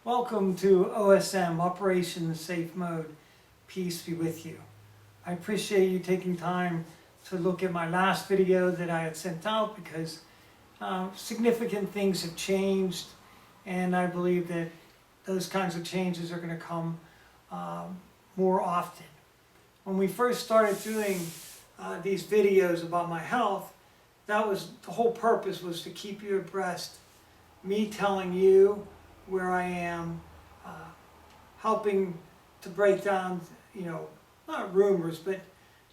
Welcome to OSM, Operation Safe Mode. Peace be with you. I appreciate you taking time to look at my last video that I had sent out because significant things have changed, and I believe that those kinds of changes are going to come more often. When we first started doing these videos about my health, that was the whole purpose, was to keep you abreast, me telling you where I am, helping to break down, not rumors, but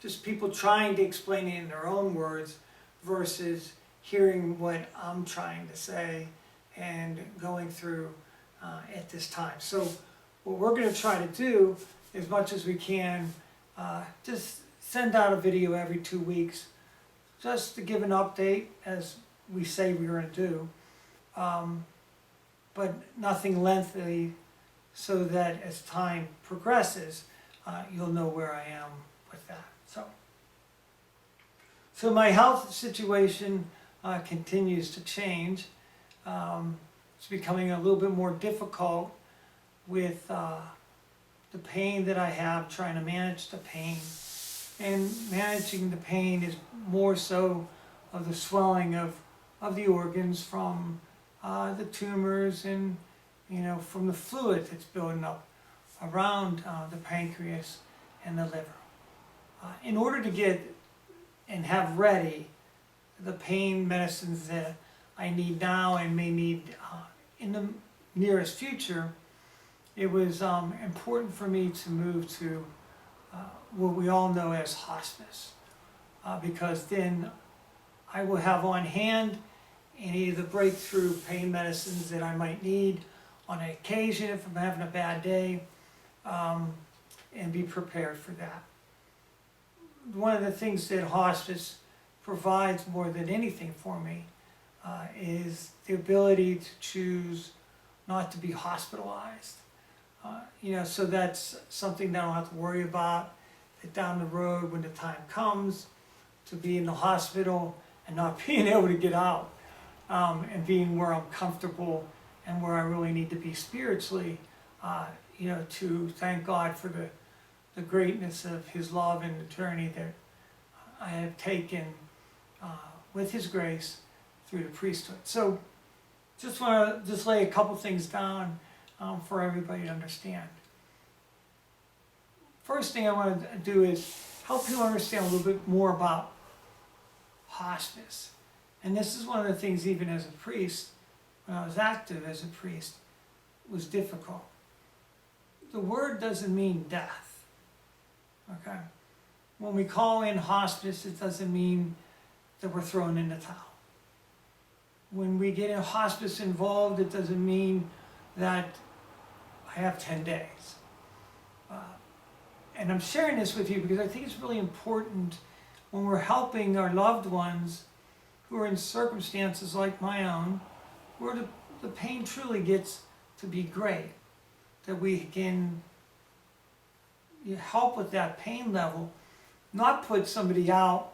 just people trying to explain it in their own words versus hearing what I'm trying to say and going through at this time. So what we're going to try to do, as much as we can, just send out a video every 2 weeks, just to give an update as we say we're going to do. But nothing lengthy, so that as time progresses, you'll know where I am with that. So my health situation continues to change. It's becoming a little bit more difficult with the pain that I have, trying to manage the pain. And managing the pain is more so of the swelling of the organs from the tumors and, from the fluid that's building up around the pancreas and the liver. In order to get and have ready the pain medicines that I need now and may need in the nearest future, it was important for me to move to what we all know as hospice, because then I will have on hand any of the breakthrough pain medicines that I might need on an occasion if I'm having a bad day, and be prepared for that. One of the things that hospice provides more than anything for me is the ability to choose not to be hospitalized. So that's something that I don't have to worry about, that down the road when the time comes to be in the hospital and not being able to get out, and being where I'm comfortable and where I really need to be spiritually, to thank God for the greatness of His love and the journey that I have taken with His grace through the priesthood. So just want to lay a couple things down for everybody to understand. First thing I want to do is help you understand a little bit more about hospice. And this is one of the things, even as a priest, when I was active as a priest, was difficult. The word doesn't mean death, okay? When we call in hospice, it doesn't mean that we're thrown in the towel. When we get in hospice involved, it doesn't mean that I have 10 days. And I'm sharing this with you because I think it's really important when we're helping our loved ones who are in circumstances like my own, where the pain truly gets to be great, that we can help with that pain level, not put somebody out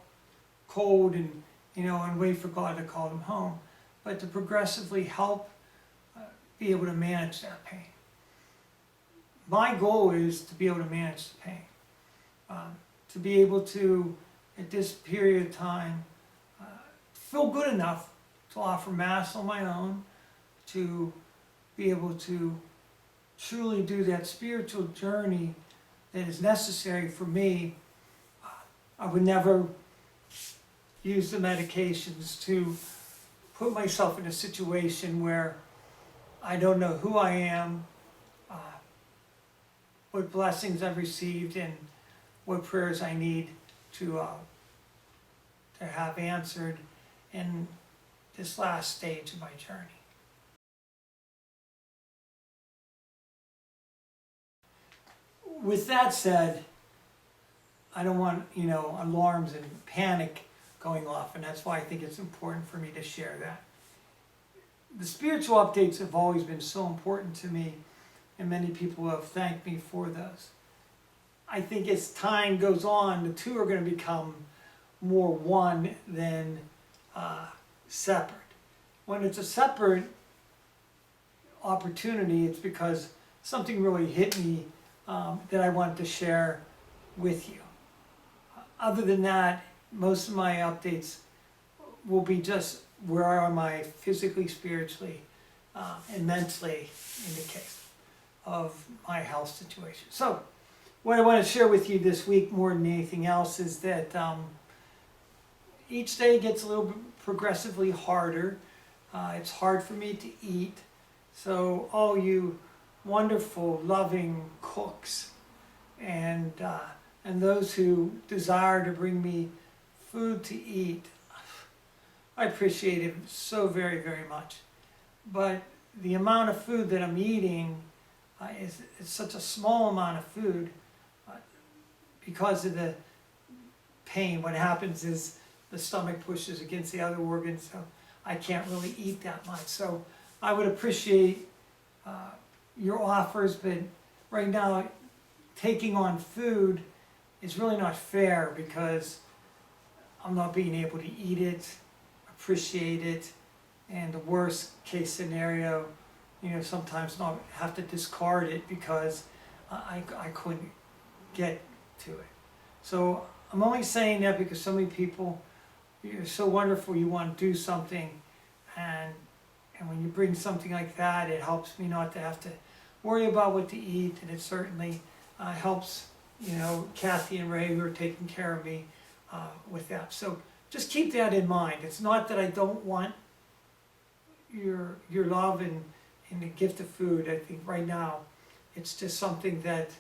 cold and and wait for God to call them home, but to progressively help be able to manage that pain. My goal is to be able to manage the pain, to be able to, at this period of time, feel good enough to offer Mass on my own, to be able to truly do that spiritual journey that is necessary for me. I would never use the medications to put myself in a situation where I don't know who I am, what blessings I've received, and what prayers I need to have answered in this last stage of my journey. With that said, I don't want, alarms and panic going off, and that's why I think it's important for me to share that. The spiritual updates have always been so important to me, and many people have thanked me for those. I think as time goes on, the two are going to become more one than separate. When it's a separate opportunity, it's because something really hit me that I wanted to share with you. Other than that, most of my updates will be just where am I physically, spiritually, and mentally in the case of my health situation. So, what I want to share with you this week more than anything else is that each day gets a little bit progressively harder. It's hard for me to eat. So all you wonderful, loving cooks and those who desire to bring me food to eat, I appreciate it so very, very much. But the amount of food that I'm eating is such a small amount of food because of the pain. What happens is the stomach pushes against the other organs, so I can't really eat that much. So I would appreciate your offers, but right now taking on food is really not fair because I'm not being able to eat it, appreciate it, and the worst case scenario, sometimes not have to discard it because I couldn't get to it. So I'm only saying that because so many people, you're so wonderful, you want to do something, and when you bring something like that, it helps me not to have to worry about what to eat, and it certainly helps, Kathy and Ray who are taking care of me with that. So just keep that in mind. It's not that I don't want your love and the gift of food. I think right now it's just something that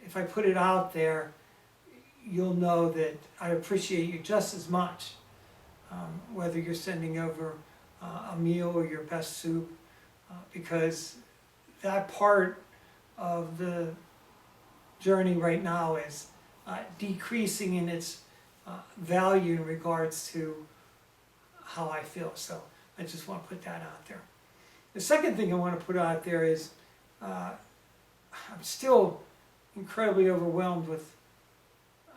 if I put it out there, you'll know that I appreciate you just as much, whether you're sending over a meal or your best soup, because that part of the journey right now is decreasing in its value in regards to how I feel. So I just want to put that out there. The second thing I want to put out there is I'm still incredibly overwhelmed with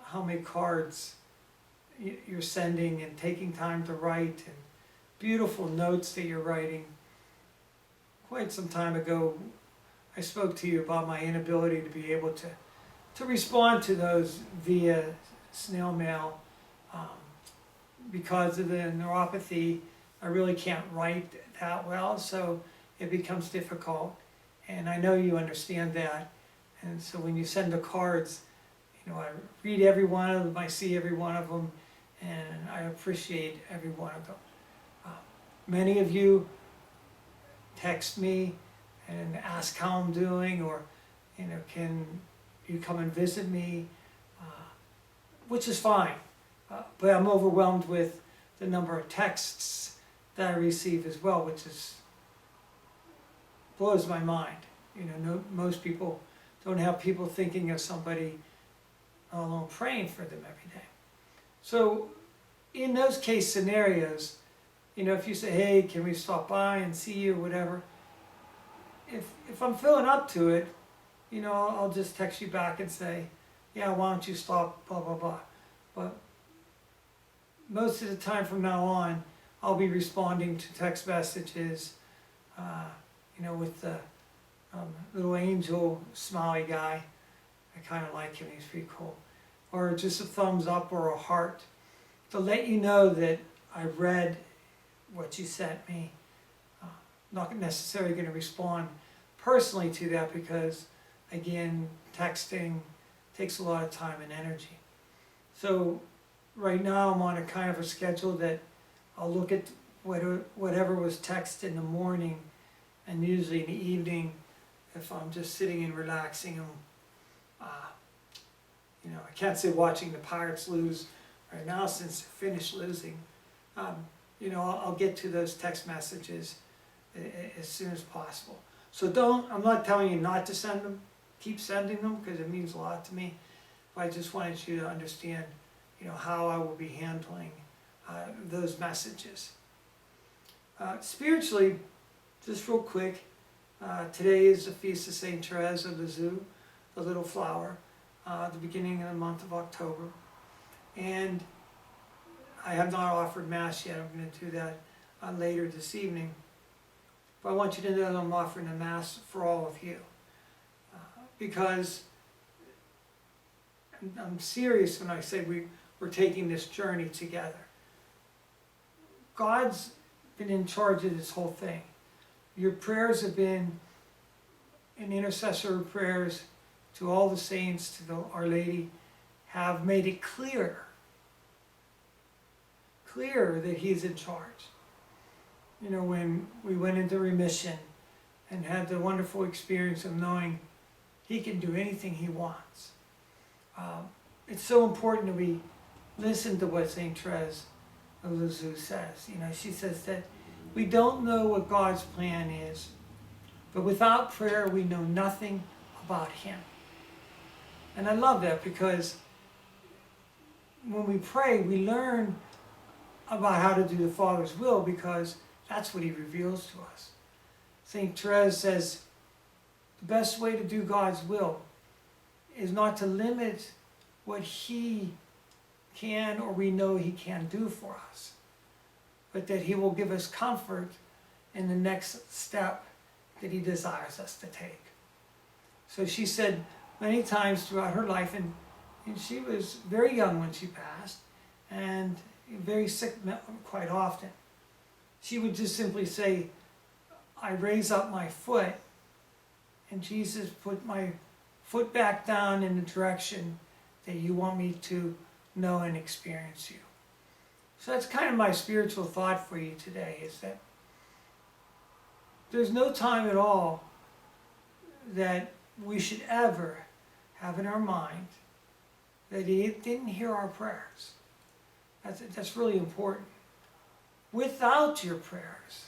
how many cards you're sending and taking time to write, and beautiful notes that you're writing. Quite some time ago, I spoke to you about my inability to be able to respond to those via snail mail. Because of the neuropathy, I really can't write that well, so it becomes difficult. And I know you understand that. And so when you send the cards, I read every one of them, I see every one of them, and I appreciate every one of them. Many of you text me and ask how I'm doing, or can you come and visit me, which is fine. But I'm overwhelmed with the number of texts that I receive as well, which blows my mind. Most people don't have people thinking of somebody alone praying for them every day. So in those case scenarios, if you say, hey, can we stop by and see you, whatever, if I'm feeling up to it, I'll just text you back and say, yeah, why don't you stop, blah, blah, blah. But most of the time from now on, I'll be responding to text messages, with the little angel smiley guy. I kind of like him, he's pretty cool. Or just a thumbs up or a heart to let you know that I read what you sent me. Not necessarily going to respond personally to that because, again, texting takes a lot of time and energy. So right now I'm on a kind of a schedule that I'll look at whatever was texted in the morning, and usually in the evening, if I'm just sitting and relaxing, I can't say watching the Pirates lose right now since they finished losing. I'll get to those text messages as soon as possible. So I'm not telling you not to send them, keep sending them because it means a lot to me. But I just wanted you to understand, how I will be handling those messages. Spiritually, just real quick, today is the Feast of St. Therese of Lisieux, the Little Flower, the beginning of the month of October. And I have not offered Mass yet. I'm going to do that later this evening. but I want you to know that I'm offering the Mass for all of you. Because I'm serious when I say we're taking this journey together. God's been in charge of this whole thing. Your prayers have been in intercessory prayers to all the saints, to Our Lady, have made it clear that He's in charge. You know, when we went into remission and had the wonderful experience of knowing He can do anything He wants. It's so important that we listen to what St. Therese of Lisieux says. You know, she says that we don't know what God's plan is, but without prayer we know nothing about Him. And I love that, because when we pray, we learn about how to do the Father's will, because that's what He reveals to us. St. Therese says the best way to do God's will is not to limit what He can or we know He can do for us, but that He will give us comfort in the next step that He desires us to take. So she said many times throughout her life, and she was very young when she passed, and very sick quite often. She would just simply say, I raise up my foot, and Jesus, put my foot back down in the direction that you want me to know and experience you. So that's kind of my spiritual thought for you today, is that there's no time at all that we should ever have in our mind that He didn't hear our prayers. That's really important. Without your prayers,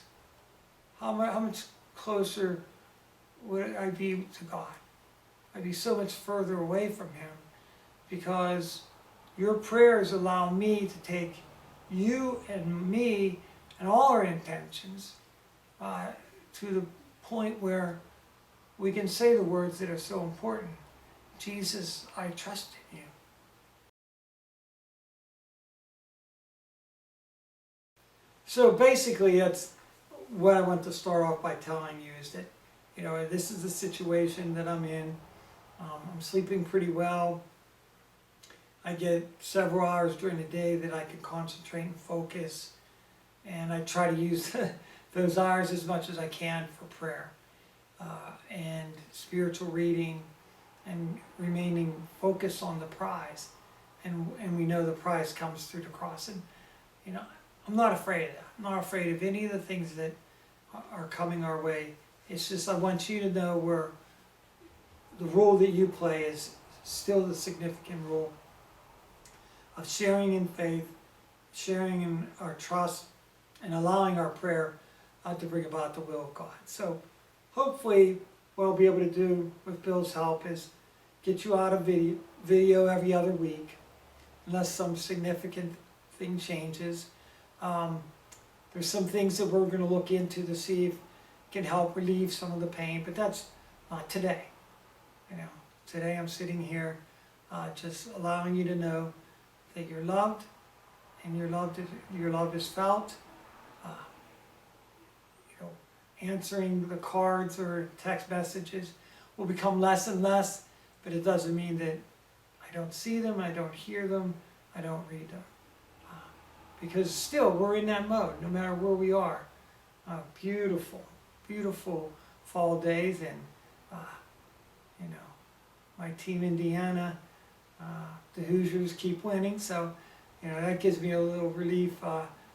how much closer would I be to God? I'd be so much further away from Him, because your prayers allow me to take you and me and all our intentions to the point where we can say the words that are so important. Jesus, I trust in you. So basically, that's what I want to start off by telling you, is that, you know, this is the situation that I'm in. I'm sleeping pretty well. I get several hours during the day that I can concentrate and focus, and I try to use those hours as much as I can for prayer and spiritual reading, and remaining focused on the prize. And we know the prize comes through the cross. And, you know, I'm not afraid of that. I'm not afraid of any of the things that are coming our way. It's just I want you to know where the role that you play is still the significant role of sharing in faith, sharing in our trust, and allowing our prayer to bring about the will of God. So hopefully what I'll be able to do with Bill's help is get you out of video every other week, unless some significant thing changes. There's some things that we're going to look into to see if it can help relieve some of the pain, but that's not today. You know, today I'm sitting here just allowing you to know that you're loved, and your love is felt. You know, answering the cards or text messages will become less and less, but it doesn't mean that I don't see them, I don't hear them, I don't read them. Because still, we're in that mode, no matter where we are. Beautiful, beautiful fall days, and you know, my team Indiana, the Hoosiers keep winning, so you know that gives me a little relief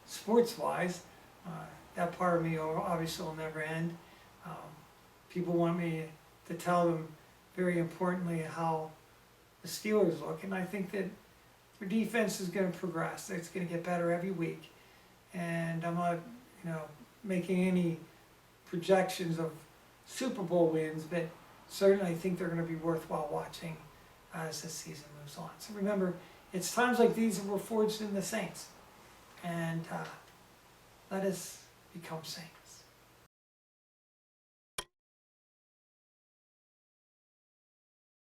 sports-wise. That part of me obviously will never end. People want me to tell them, very importantly, how the Steelers look, and I think that their defense is going to progress. It's going to get better every week, and I'm not, you know, making any projections of Super Bowl wins, but certainly I think they're going to be worthwhile watching as the season moves on. So remember, it's times like these that we're forged in the saints, and let us become saints.